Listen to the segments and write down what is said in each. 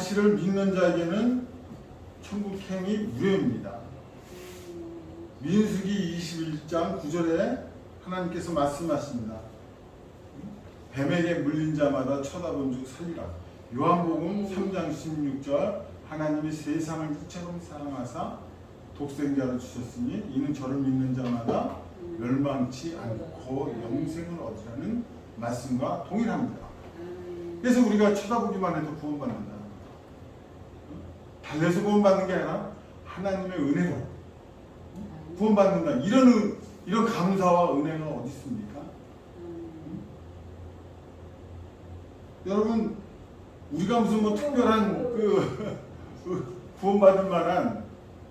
사실을 믿는 자에게는 천국행이 무료입니다. 민수기 21장 9절에 하나님께서 말씀하십니다. 뱀에게 물린 자마다 쳐다본 즉 살리라. 요한복음 3장 16절 하나님이 세상을 이처럼 사랑하사 독생자를 주셨으니 이는 저를 믿는 자마다 멸망치 않고 영생을 얻으라는 말씀과 동일합니다. 그래서 우리가 쳐다보기만 해도 구원받는다. 달래서 구원받는 게 아니라 하나님의 은혜로 구원받는다. 이런 감사와 은혜가 어디 있습니까? 여러분, 우리가 무슨 뭐 특별한 구원받을 만한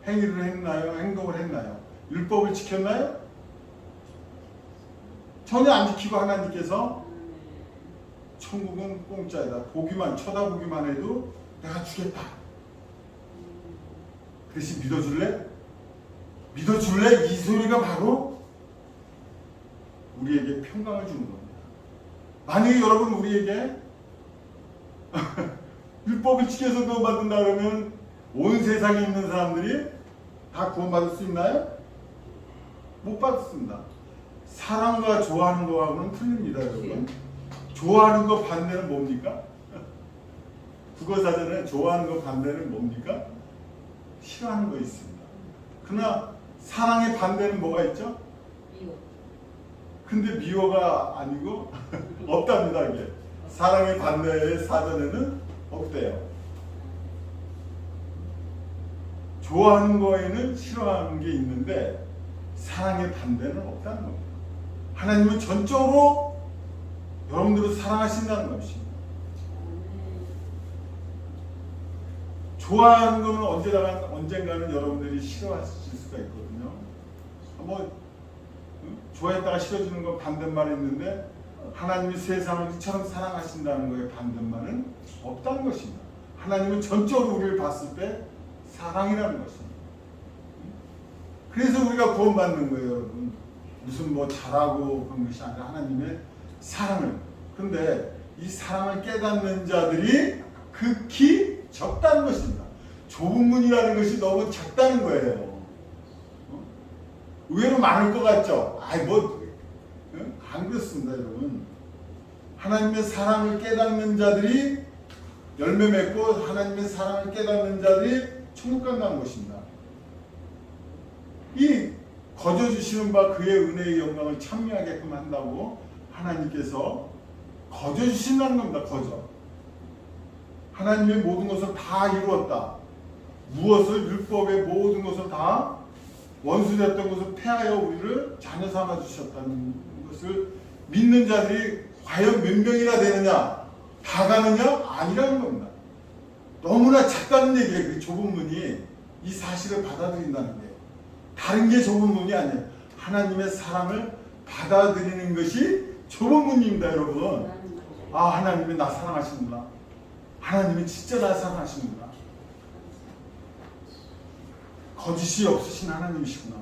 행위를 했나요? 행동을 했나요? 율법을 지켰나요? 전혀 안 지키고 하나님께서 천국은 공짜이다. 쳐다보기만 해도 내가 주겠다. 대신 믿어줄래? 믿어줄래? 이 소리가 바로 우리에게 평강을 주는 겁니다. 만약에 여러분 우리에게 율법을 지켜서 구원받는다 그러면 온 세상에 있는 사람들이 다 구원받을 수 있나요? 못 받습니다. 사랑과 좋아하는 거하고는 틀립니다, 여러분. 좋아하는 거 반대는 뭡니까? 국어사전에 좋아하는 거 반대는 뭡니까? 싫어하는 거 있습니다. 그러나 사랑의 반대는 뭐가 있죠? 미워. 근데 미워가 아니고 없답니다, 이게. 사랑의 반대의 사전에는 없대요. 좋아하는 거에는 싫어하는 게 있는데 사랑의 반대는 없다는 겁니다. 하나님은 전적으로 여러분들을 사랑하신다는 것입니다. 좋아하는 거는 언젠가는 여러분들이 싫어하실 수가 있거든요. 뭐 좋아했다가 싫어지는 건 반대말이 있는데 하나님이 세상을 이처럼 사랑하신다는 거에 반대말은 없다는 것입니다. 하나님은 전적으로 우리를 봤을 때 사랑이라는 것입니다. 그래서 우리가 구원받는 거예요, 여러분. 무슨 뭐 잘하고 그런 것이 아니라 하나님의 사랑을. 그런데 이 사랑을 깨닫는 자들이 극히 적다는 것입니다. 좁은 문이라는 것이 너무 작다는 거예요. 의외로 많을 것 같죠? 안 그렇습니다, 여러분. 하나님의 사랑을 깨닫는 자들이 열매 맺고 하나님의 사랑을 깨닫는 자들이 천국 간다는 것입니다. 이 거저 주시는 바 그의 은혜의 영광을 찬미하게끔 한다고 하나님께서 거저 주신다는 겁니다. 거저. 하나님의 모든 것을 다 이루었다. 무엇을? 율법의 모든 것을 다 원수됐던 것을 패하여 우리를 자녀 삼아 주셨다는 것을 믿는 자들이 과연 몇 명이나 되느냐? 다 가느냐? 아니라는 겁니다. 너무나 작다는 얘기예요. 그 좁은 문이 이 사실을 받아들인다는 게. 다른 게 좁은 문이 아니에요. 하나님의 사랑을 받아들이는 것이 좁은 문입니다, 여러분. 아, 하나님이 나 사랑하시는구나. 하나님이 진짜 나 사랑하시는구나. 거짓이 없으신 하나님이시구나.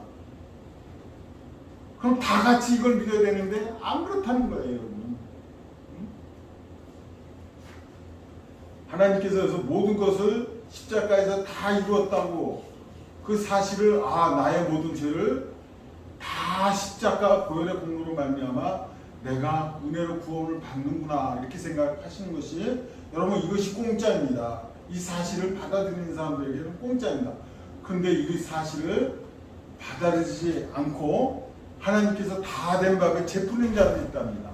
그럼 다 같이 이걸 믿어야 되는데 안 그렇다는 거예요, 여러분. 하나님께서 그래서 모든 것을 십자가에서 다 이루었다고 그 사실을 나의 모든 죄를 다 십자가 보혈의 공로로 말미암아 내가 은혜로 구원을 받는구나 이렇게 생각하시는 것이 여러분 이것이 공짜입니다. 이 사실을 받아들이는 사람들에게는 공짜입니다. 그런데 이 사실을 받아들이지 않고 하나님께서 다 된 밥에 베푸는 자들이 있답니다.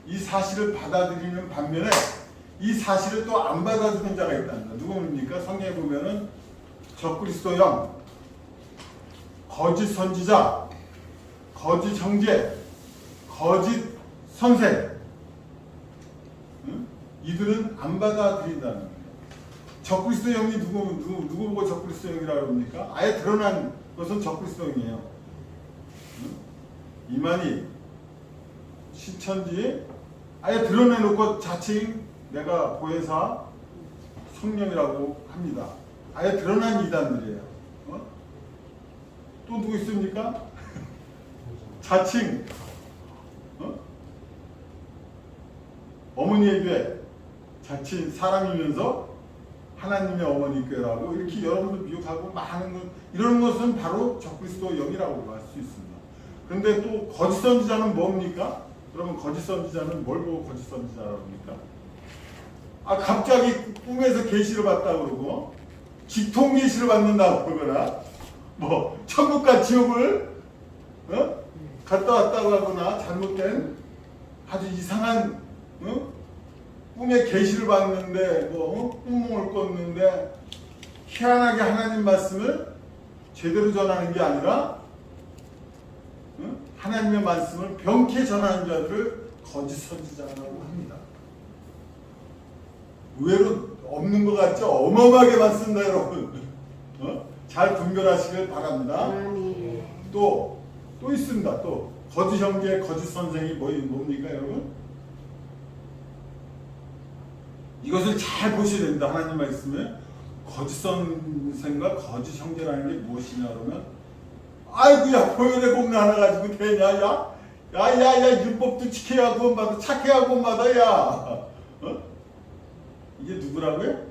이 사실을 받아들이는 반면에 이 사실을 또 안 받아주는 자가 있답니다. 누구입니까? 성경에 보면은 적그리스도형, 거짓 선지자, 거짓 형제, 거짓 선생, 이들은 안 받아들인다는 거예요. 적그리스도형이 누구 보고 적그리스도형이라고 합니까? 아예 드러난 것은 적그리스도형이에요. 이만희, 신천지 아예 드러내놓고 자칭 내가 보혜사 성령이라고 합니다. 아예 드러난 이단들이에요. 또 누구 있습니까? 자칭 어머니의 교회 자칫 사람이면서 하나님의 어머니 꾀라고 이렇게 여러분들 미혹하고 많은 것, 이런 것은 바로 적그리스도 영이라고 할 수 있습니다. 그런데 또 거짓 선지자는 뭡니까? 그러면 거짓 선지자는 뭘 보고 거짓 선지자라고 합니까? 아, 갑자기 꿈에서 계시를 봤다 그러고 직통 계시를 받는다고 그러거나 뭐 천국과 지옥을 갔다 왔다고 하거나 잘못된 아주 이상한 꿈에 계시를 봤는데 뭐 꿈몽을 꿨는데 희한하게 하나님 말씀을 제대로 전하는 게 아니라 하나님의 말씀을 병케 전하는 자들을 거짓 선지자라고 합니다. 의외로 없는 것 같죠? 어마어마하게 많습니다, 여러분. 잘 분별하시길 바랍니다. 또 있습니다. 또 거짓 형제, 거짓 선생이 뭡니까, 여러분? 이것을 잘 보셔야 됩니다. 하나님 말씀에 거짓 선생과 거짓 형제라는 게 무엇이냐 그러면 아이고야 보혈의 공로 하나 가지고 되냐 야야야 율법도 지켜야 구원받아 착해야 구원받아 야 이게 누구라고요?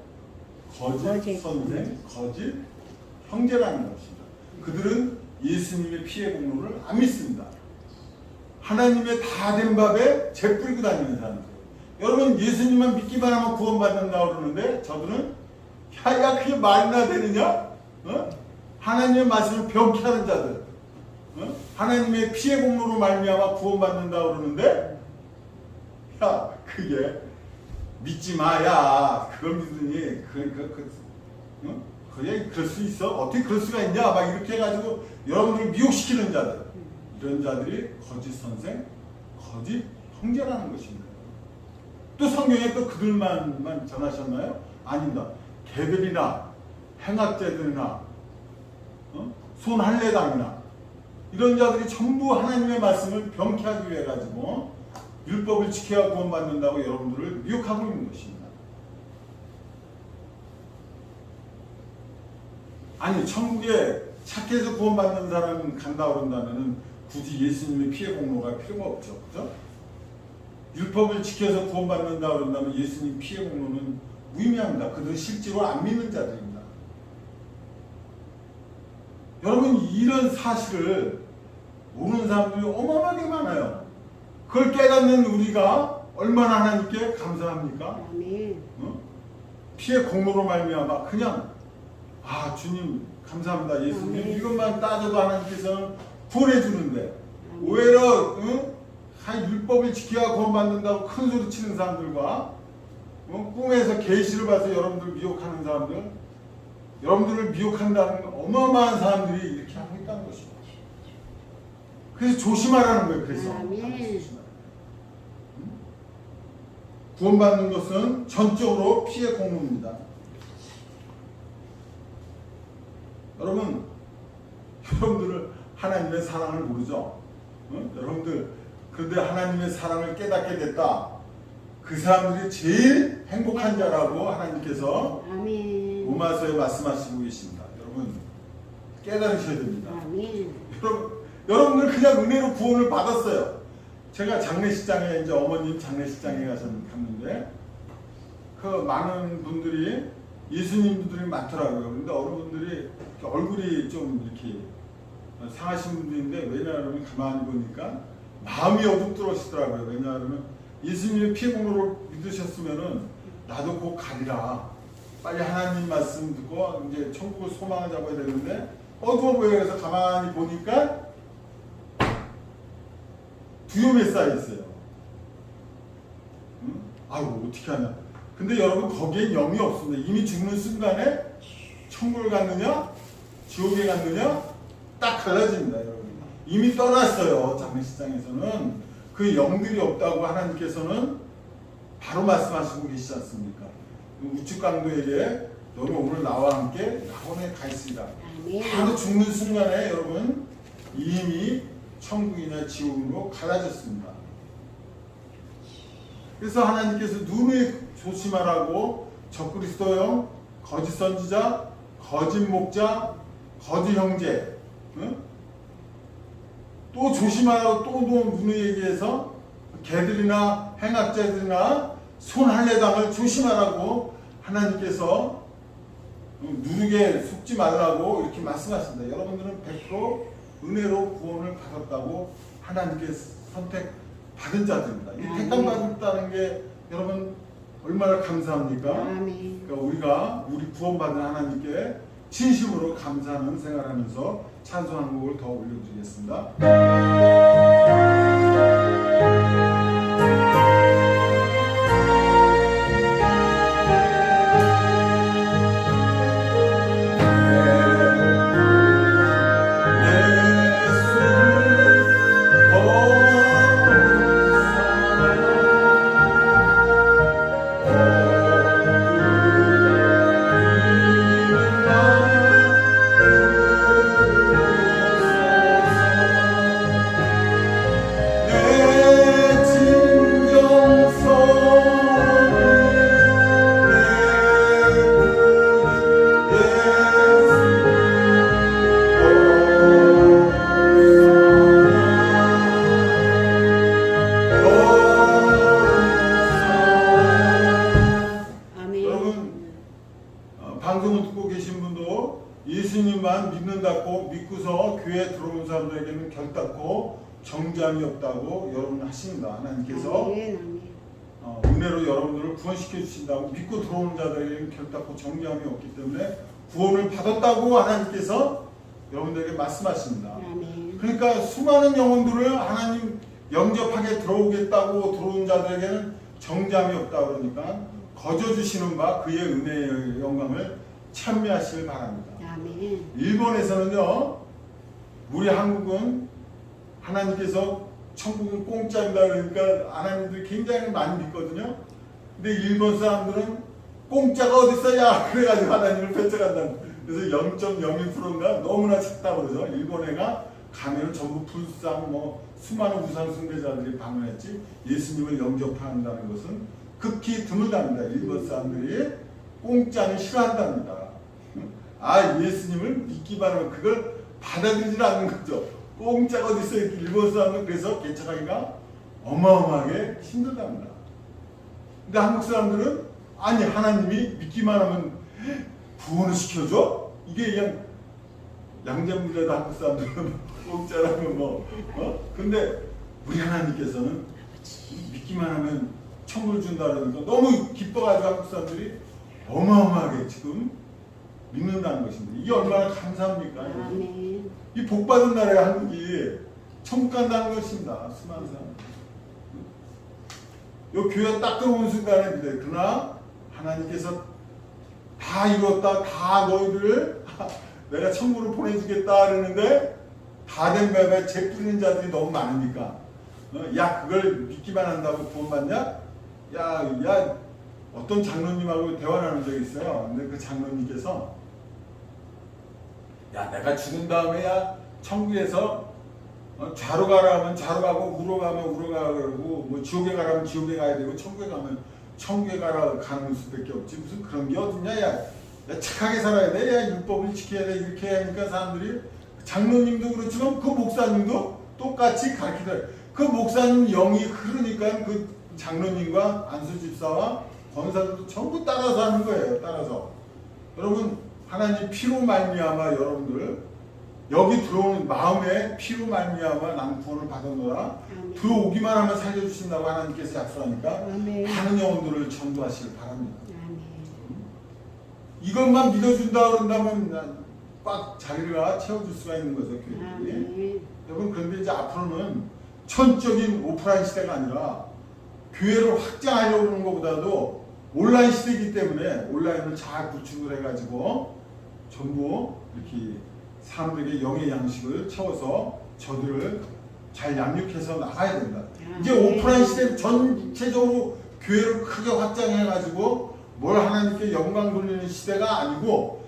거짓 선생, 거짓 형제라는 것입니다. 그들은 예수님의 피의 공로를 안 믿습니다. 하나님의 다 된 밥에 재 뿌리고 다니는 사람들. 여러분 예수님만 믿기만 하면 구원받는다고 그러는데 저들은 야야 그게 말이나 되느냐? 하나님의 말씀을 병케하는 자들, 하나님의 피의 공로로 말미암아 구원받는다고 그러는데 야 그게 믿지 마야 그걸 믿으니 그게 그럴 수 있어? 어떻게 그럴 수가 있냐? 막 이렇게 해가지고 여러분들을 미혹시키는 자들, 이런 자들이 거짓 선생, 거짓 형제라는 것입니다. 또 성경에 또 그들만 전하셨나요? 아닙니다. 개들이나 행악자들이나 손할례당이나 이런 자들이 전부 하나님의 말씀을 병케하기 위해 가지고 율법을 지켜야 구원받는다고 여러분들을 미혹하고 있는 것입니다. 아니 천국에 착해서 구원받는 사람은 간다 그런다면 굳이 예수님의 피의 공로가 필요가 없죠. 그죠? 율법을 지켜서 구원받는다 그런다면 예수님 피의 공로는 무의미합니다. 그들은 실제로 안 믿는 자들입니다. 여러분 이런 사실을 모르는 사람들이 어마어마하게 많아요. 그걸 깨닫는 우리가 얼마나 하나님께 감사합니까? 피의 공로로 말미암아 그냥 아 주님 감사합니다. 예수님 이것만 따져도 하나님께서는 구원해 주는데 오히려 율법을 지켜야 구원받는다고 큰 소리 치는 사람들과 꿈에서 계시를 봐서 여러분들 미혹하는 사람들, 여러분들을 미혹한다는 어마어마한 사람들이 이렇게 하고 있다는 것입니다. 그래서 조심하라는 거예요. 그래서 구원받는 것은 전적으로 피의 공로입니다. 여러분들을 하나님의 사랑을 모르죠? 여러분들 그런데 하나님의 사랑을 깨닫게 됐다. 그 사람들이 제일 행복한 자라고 하나님께서 로마서에 말씀하시고 계십니다. 여러분 깨달으셔야 됩니다. 여러분들 그냥 은혜로 구원을 받았어요. 제가 장례식장에 이제 어머님 장례식장에 갔는데 그 많은 분들이 예수님 분들이 많더라고요. 그런데 어른분들이 얼굴이 좀 이렇게 상하신 분들인데 왜냐하면 가만히 보니까 마음이 어둡더라시더라고요. 왜냐하면 예수님의 피의 공로를 믿으셨으면은 나도 곧 가리라. 빨리 하나님 말씀 듣고 이제 천국을 소망을 잡아야 되는데 어두워 보여. 그래서 가만히 보니까 두려움에 쌓여 있어요. 아유 어떻게 하냐. 근데 여러분 거기에 영이 없습니다. 이미 죽는 순간에 천국을 갔느냐 지옥에 갔느냐 딱 갈라집니다. 여러분 이미 떠났어요. 장례식장에서는 그 영들이 없다고 하나님께서는 바로 말씀하시고 계시지 않습니까? 우측 강도에게 너는 오늘 나와 함께 낙원에 가 있으리라. 바로 죽는 순간에 여러분 이미 천국이나 지옥으로 갈라졌습니다. 그래서 하나님께서 눈을 조심하라고 적그리스도형, 거짓 선지자, 거짓 목자, 거짓 형제, 또 조심하라고 또 눈을 얘기해서 개들이나 행악자들이나 손 할례당을 조심하라고 하나님께서 누르게 속지 말라고 이렇게 말씀하십니다. 여러분들은 100% 은혜로 구원을 받았다고 하나님께 선택받은 자들입니다. 이 택함받았다는 게 여러분 얼마나 감사합니까? 그러니까 우리가 우리 구원받은 하나님께 진심으로 감사하는 생활하면서 찬송 한 곡을 더 올려드리겠습니다. 방송을 듣고 계신 분도 예수님만 믿는다고 믿고서 교회에 들어온 사람들에게는 결단코 정죄함이 없다고 여러분 하십니다. 하나님께서 은혜로 여러분들을 구원시켜 주신다고 믿고 들어오는 자들에게는 결단코 정죄함이 없기 때문에 구원을 받았다고 하나님께서 여러분들에게 말씀하십니다. 그러니까 수많은 영혼들을 하나님 영접하게 들어오겠다고 들어온 자들에게는 정죄함이 없다 그러니까 거저 주시는 바 그의 은혜의 영광을 찬미하시길 바랍니다. 일본에서는요, 우리 한국은 하나님께서 천국은 공짜입니다 그러니까 하나님들이 굉장히 많이 믿거든요. 근데 일본 사람들은 공짜가 어딨어야 그래가지고 하나님을 배척한다고. 그래서 0.01%인가 너무나 작다고 그러죠. 일본에가 가면 전부 불상 수많은 우상 숭배자들이 방문했지 예수님을 영접한다는 것은 극히 드물답니다. 일본 사람들이 공짜는 싫어한답니다. 예수님을 믿기만 하면 그걸 받아들이지 않는 거죠. 공짜가 어디 있어요? 일본 사람은 그래서 개척하기가 어마어마하게 힘들답니다. 근데 한국 사람들은 하나님이 믿기만 하면 구원을 시켜줘? 이게 그냥 양자문자도 한국 사람들은 공짜라면 근데 우리 하나님께서는 믿기만 하면 천국을 준다 그러니까 너무 기뻐가지고 한국 사람들이 어마어마하게 지금 믿는다는 것입니다. 이게 얼마나 감사합니까? 이 복받은 나라의 한국이 천국 간다는 것입니다. 수많은 사람. 이 교회 딱 들어온 순간에 믿어요. 그러나 하나님께서 다 이뤘다. 다 너희들을 내가 천국으로 보내주겠다 그러는데 다 된 다음에 재 뿌리는 자들이 너무 많으니까 그걸 믿기만 한다고 구원받냐? 어떤 장로님하고 대화를 하는 적이 있어요. 근데 그 장로님께서 내가 죽은 다음에 천국에서 좌로 가라 하면 좌로 가고 우로 가면 우로 가라 그러고 지옥에 가라면 지옥에 가야 되고 천국에 가면 천국에 가는 수밖에 없지 무슨 그런 게 어딨냐. 착하게 살아야 돼. 율법을 지켜야 돼. 이렇게 하니까 사람들이 장로님도 그렇지만 그 목사님도 똑같이 가르치더래요. 그 목사님 영이 흐르니까 그 장로님과 안수집사와 권사들도 전부 따라서 하는 거예요. 따라서. 여러분 하나님 피로 말미암아 여러분들 여기 들어오는 마음에 피로 말미암아 난 구원을 받았노라. 들어오기만 하면 살려주신다고 하나님께서 약속하니까 많은 영혼들을 전도하시길 바랍니다. 이것만 믿어준다 그런다면 꽉 자리가 채워줄 수가 있는 거죠. 교회들이. 여러분 그런데 이제 앞으로는 천적인 오프라인 시대가 아니라 교회를 확장하려고 하는 것보다도 온라인 시대이기 때문에 온라인을 잘 구축을 해가지고 전부 이렇게 사람들에게 영의 양식을 채워서 저들을 잘 양육해서 나가야 된다. 이제 오프라인 시대 전체적으로 교회를 크게 확장해가지고 뭘 하나님께 영광 돌리는 시대가 아니고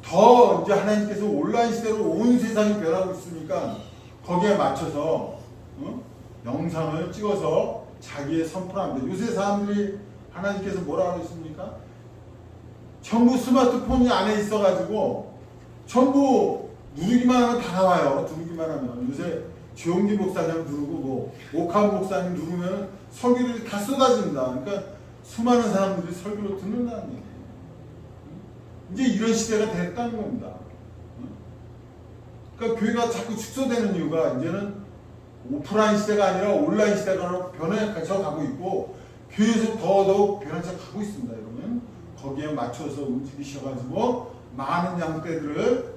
더 이제 하나님께서 온라인 시대로 온 세상이 변하고 있으니까 거기에 맞춰서 영상을 찍어서 자기의 선포합니다. 요새 사람들이 하나님께서 뭐라고 하십니까? 전부 스마트폰이 안에 있어가지고 전부 누르기만 하면 다 나와요. 누르기만 하면. 요새 조용기 목사님 누르고 오카운 목사님 누르면 설교들이 다 쏟아집니다. 그러니까 수많은 사람들이 설교를 듣는다는 얘기예요. 이제 이런 시대가 됐다는 겁니다. 그러니까 교회가 자꾸 축소되는 이유가 이제는 오프라인 시대가 아니라 온라인 시대가 변해서 가고 있고 교회에서 더더욱 변해서 가고 있습니다. 여러분 거기에 맞춰서 움직이셔가지고 많은 양떼들을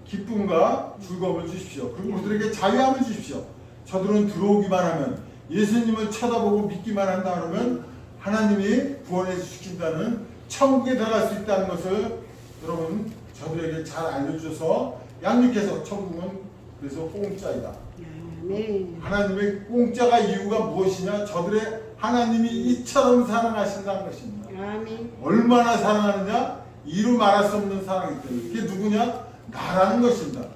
기쁨과 즐거움을 주십시오. 그리고 그들에게 자유함을 주십시오. 저들은 들어오기만 하면 예수님을 쳐다보고 믿기만 한다 그러면 하나님이 구원해 주신다는 천국에 들어갈 수 있다는 것을 여러분 저들에게 잘 알려주셔서 양육해서 천국은 그래서 공짜이다. 하나님의 공짜가 이유가 무엇이냐? 저들의 하나님이 이처럼 사랑하신다는 것입니다. 얼마나 사랑하느냐? 이루 말할 수 없는 사랑이기 때문에. 그게 누구냐? 나라는 것입니다.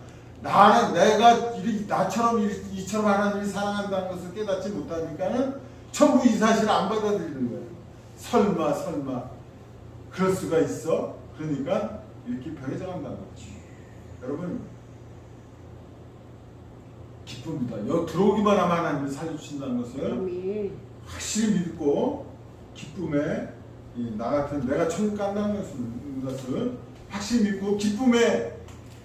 내가 나처럼 이처럼 하나님이 사랑한다는 것을 깨닫지 못하니까는 전부 이 사실을 안 받아들이는 거예요. 설마 그럴 수가 있어? 그러니까 이렇게 변해져 간다는 거죠. 여러분 기쁩니다. 여기 들어오기만 하면 하나님이 살려주신다는 것을 확실히 믿고 기쁨에 나 같은 내가 천국 간다는 것을 확실히 믿고 기쁨에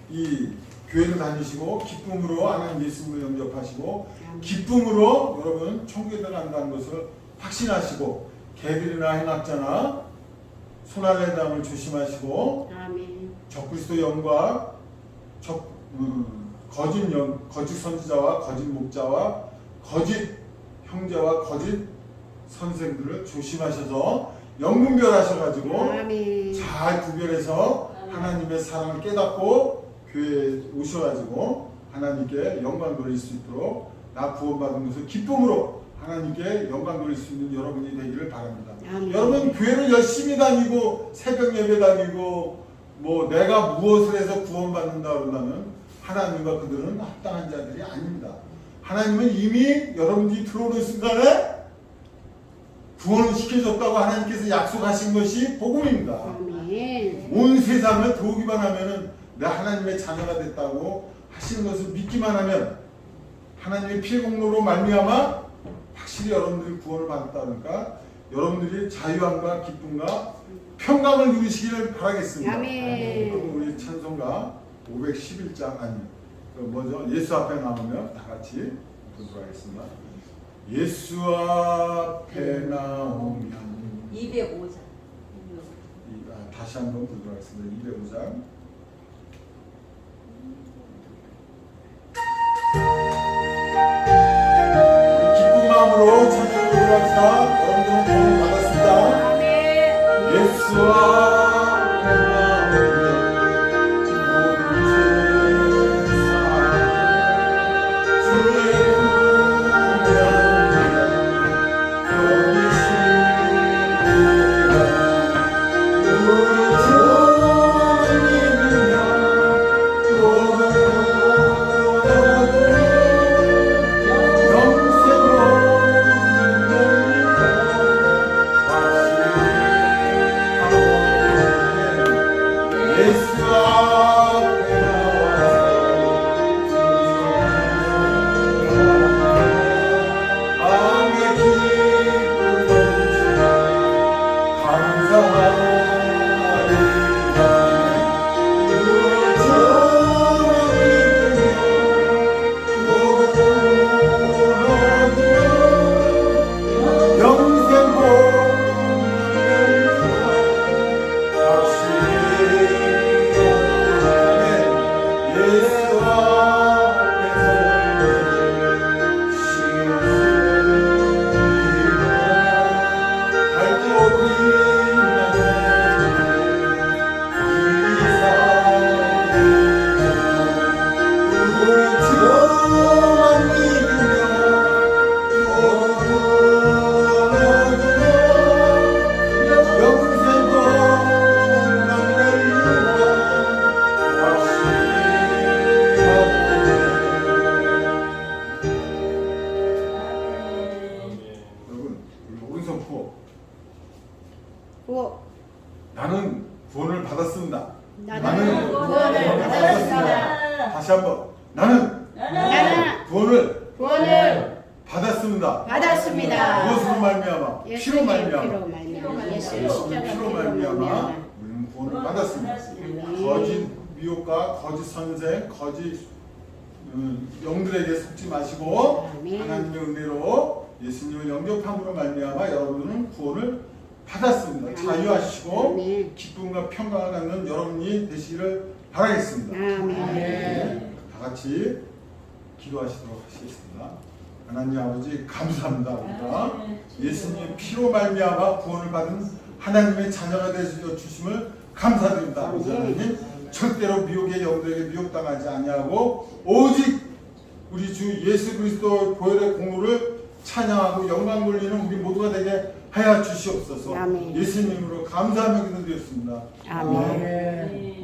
이 교회를 다니시고 기쁨으로 하나님 예수님을 영접하시고 기쁨으로 여러분 천국에 들어간다는 것을 확신하시고 개들이나 행악자나 손할례담을 조심하시고 적그리스도 영과 거짓 선지자와 거짓 목자와 거짓 형제와 거짓 선생들을 조심하셔서 영분별하셔가지고 잘 구별해서 하나님의 사랑을 깨닫고 교회에 오셔가지고 하나님께 영광 돌릴 수 있도록 나 구원받은 것을 기쁨으로 하나님께 영광 돌릴 수 있는 여러분이 되기를 바랍니다. 여러분 교회를 열심히 다니고 새벽 예배 다니고 뭐 내가 무엇을 해서 구원받는다 그런다면 하나님과 그들은 합당한 자들이 아닙니다. 하나님은 이미 여러분들이 들어오는 순간에 구원을 시켜줬다고 하나님께서 약속하신 것이 복음입니다. 온 세상을 들어오기만 하면은 내 하나님의 자녀가 됐다고 하시는 것을 믿기만 하면 하나님의 피해 공로로 말미암아 확실히 여러분들이 구원을 받았다니까 여러분들이 자유함과 기쁨과 평강을 누리시기를 바라겠습니다. 그럼 우리 찬송가 511장 뭐죠? 예수 앞에 나오면 다 같이 보도록 하겠습니다. 예수 앞에 나오면 205장 다시 한번 보도록 하겠습니다. 205장 기쁜 마음으로 찬양하도록 합시다. 여러분들은 구원을 받았습니다. 예수 앞에 나오면 나는 구원을 받았습니다. 나는 구원을 받았습니다. 다시 한번 나는 구원을 받았습니다. 받았습니다. 무엇으로 말미암아? 피로 예수님 말미암아. 피로 말미암아. 예수님 예수님 십자가 피로 피로 말미암아 말미암아. 우리는 구원을 받았습니다. 거짓 미혹과 거짓 선생, 거짓 영들에게 속지 마시고 아멘. 하나님의 은혜로 예수님을 영접함으로 말미암아 여러분은 구원을 받았습니다. 아멘. 자유하시고 아멘. 기쁨과 평강을 갖는 여러분이 되시기를 바라겠습니다. 아멘. 다 같이 기도하시도록 하시겠습니다. 하나님 아버지 감사합니다. 우리가 예수님의 피로 말미암아 구원을 받은 하나님의 자녀가 되어 주심을 감사드립니다. 아버지 하나님 절대로 미혹의 영들에게 미혹당하지 아니하고 오직 우리 주 예수 그리스도의 보혈의 공로를 찬양하고 영광 돌리는 우리 모두가 되게 하여 주시옵소서. 아멘. 예수님으로 감사하며 기도드렸습니다. 아멘.